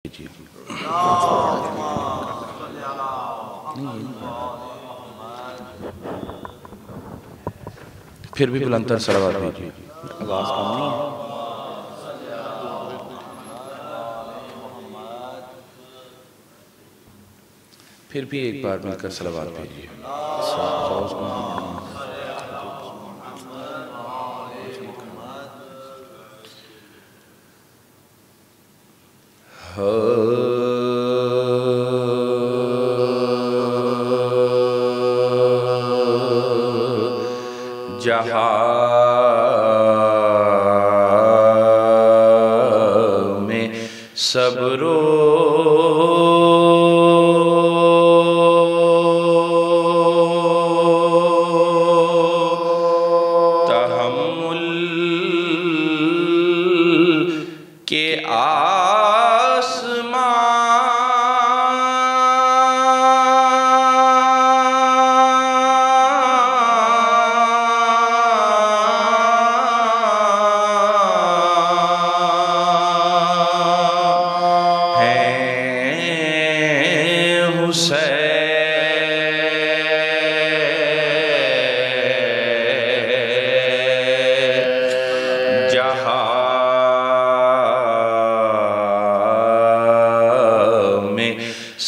जी फिर भी बुलंदतर सलावत भेजिए। आवाज़ कम नहीं है। फिर भी एक बार मिलकर सलावत भेजिए। जहाँ में सब रो तहम्मुल के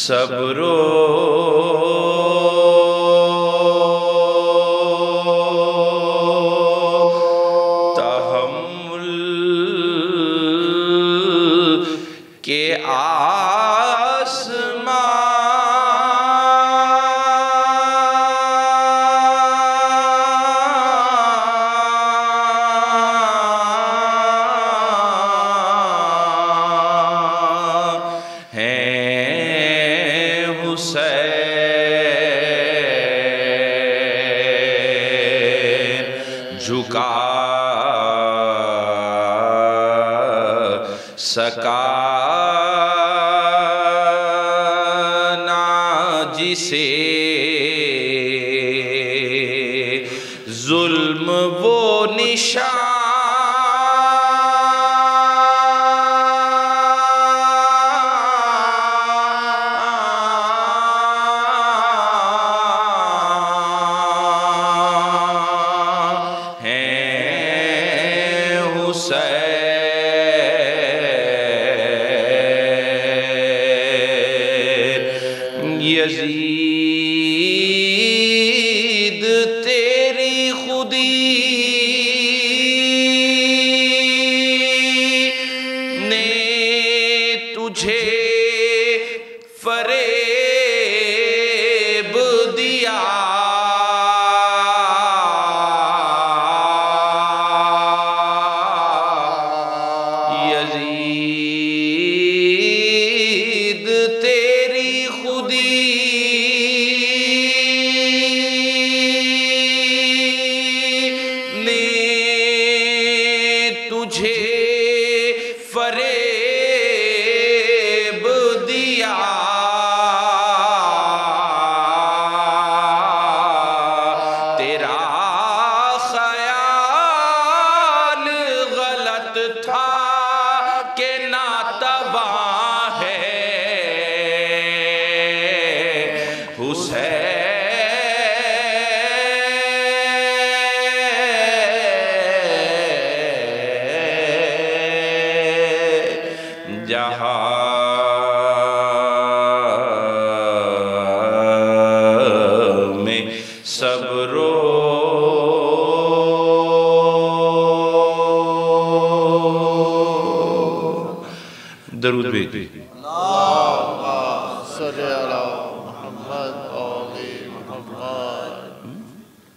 सब रो तहम्मुल के झुका सका ना जिसे जुल्म वो निशान यज़ीद तेरी खुदी ने तुझे फरेब दिया यज़ीद तेरी खुदी तुझे फरेब दिया तेरा ख्याल गलत था कि नातबा है हुसैन जहाँ में सब रो दरूद भेजिए।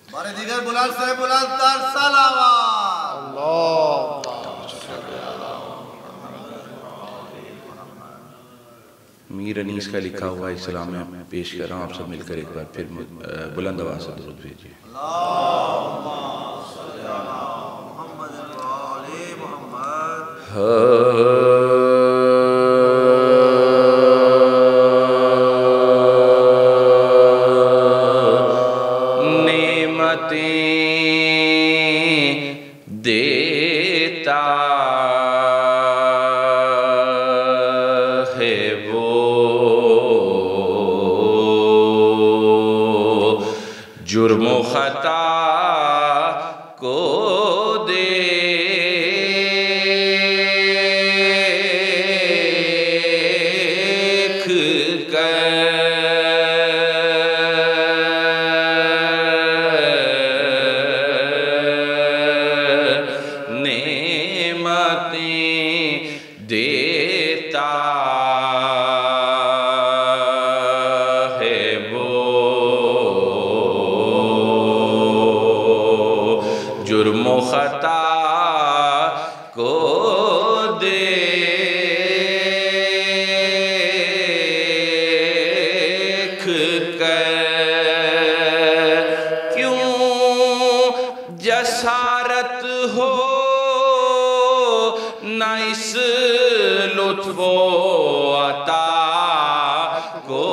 हमारे दिगर बुलंद से बुलंदतर सलावत। मीर अनीस का लिखा हुआ इस्लाम में पेश कर रहा हूँ। आप सब मिलकर एक बार फिर बुलंद आवाज़ से दुरूद भेजिए। नेमतें देता है वो जुर्म खता को देख कर नेमतें देता है वो जुर्म खता को देख कर क्यों जसारत हो न इस लुत्फो अता को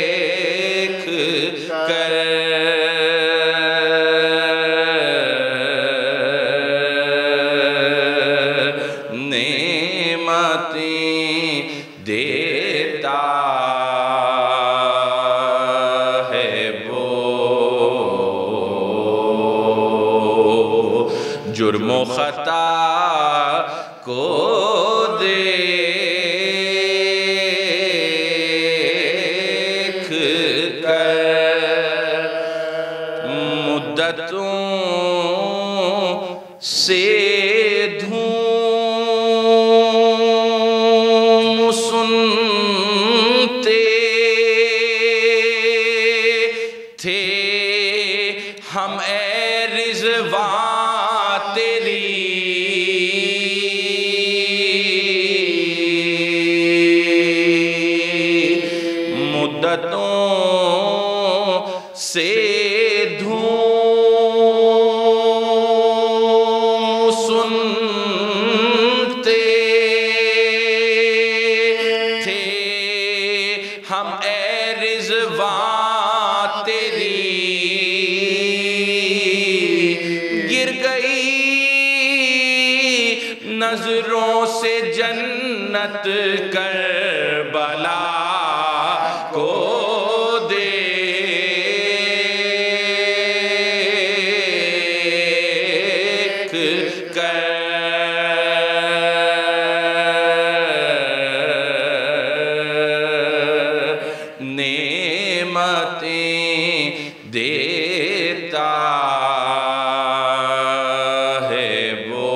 देख कर नेमतें देता है वो जुर्म खता को देख कर मुद्दतों से धूम सुनते थे हम ए रिज़वा तेरी मुद्दतों से धूम सुनते थे हम ए रिज़वा तेरी गिर गई नजरों से जन्नत करबला को देख कर नेमतें देता है वो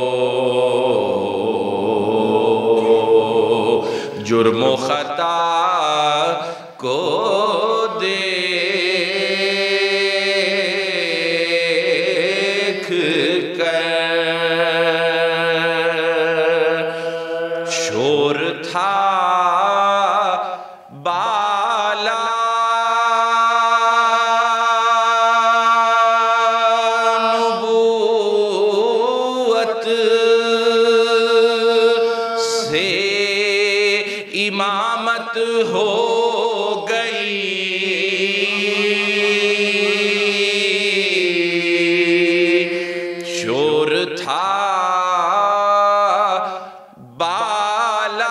जुर्म खता को देख कर शोर था बाला नबूवत से इमामत हो गई शोर था बाला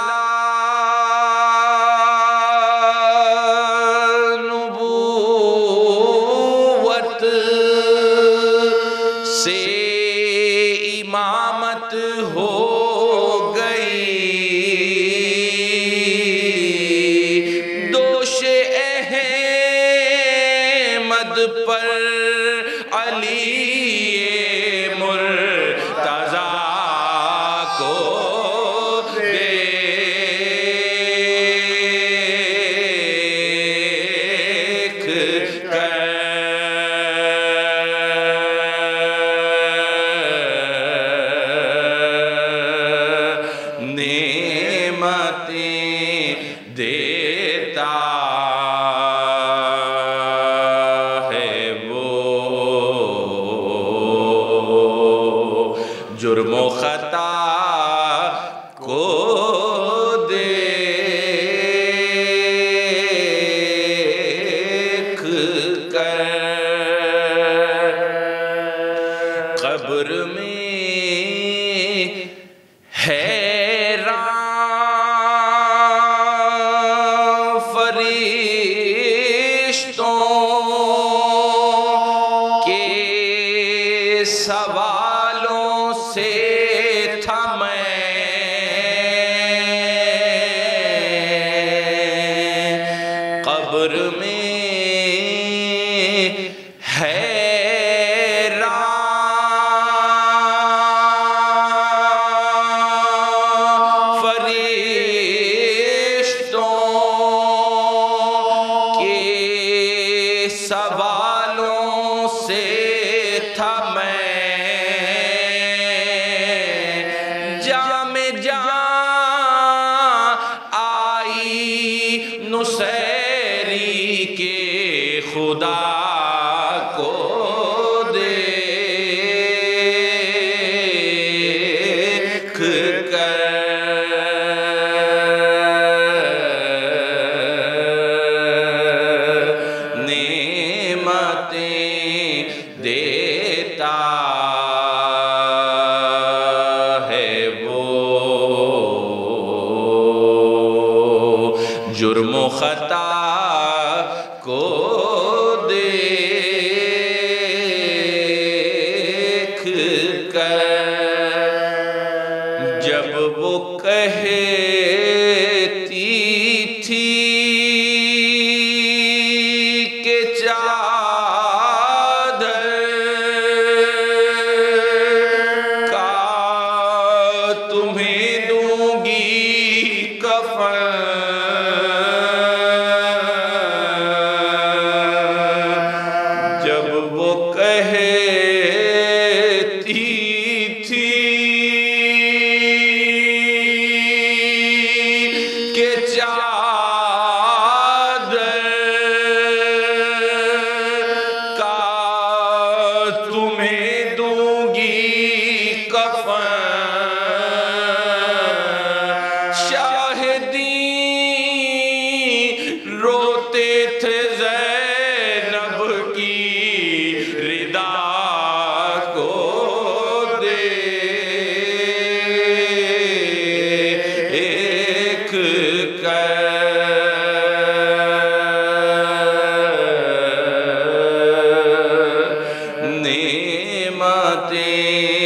नबूवत से इमामत हो गई दोषे अहमद पर अली मुर्तज़ा को देख कर नेमतें देता है वो जुर्म खता को देख कर कब्र में था मैं कब्र में हैरान फरिश्तों के सवालों से था मैं जामे जा आई नुसैरी के खुदा को देख कर नेमतें देता है वो जुर्म खता को देख कर जब वो कहती थी कि चादर का तुम्हें दूंगी कफन जब वो कहती थी कि चादर का तुम्हें दूंगी कफन शाहिदी रोते थे ज़ैनब की रिदा को देख कर नेमतें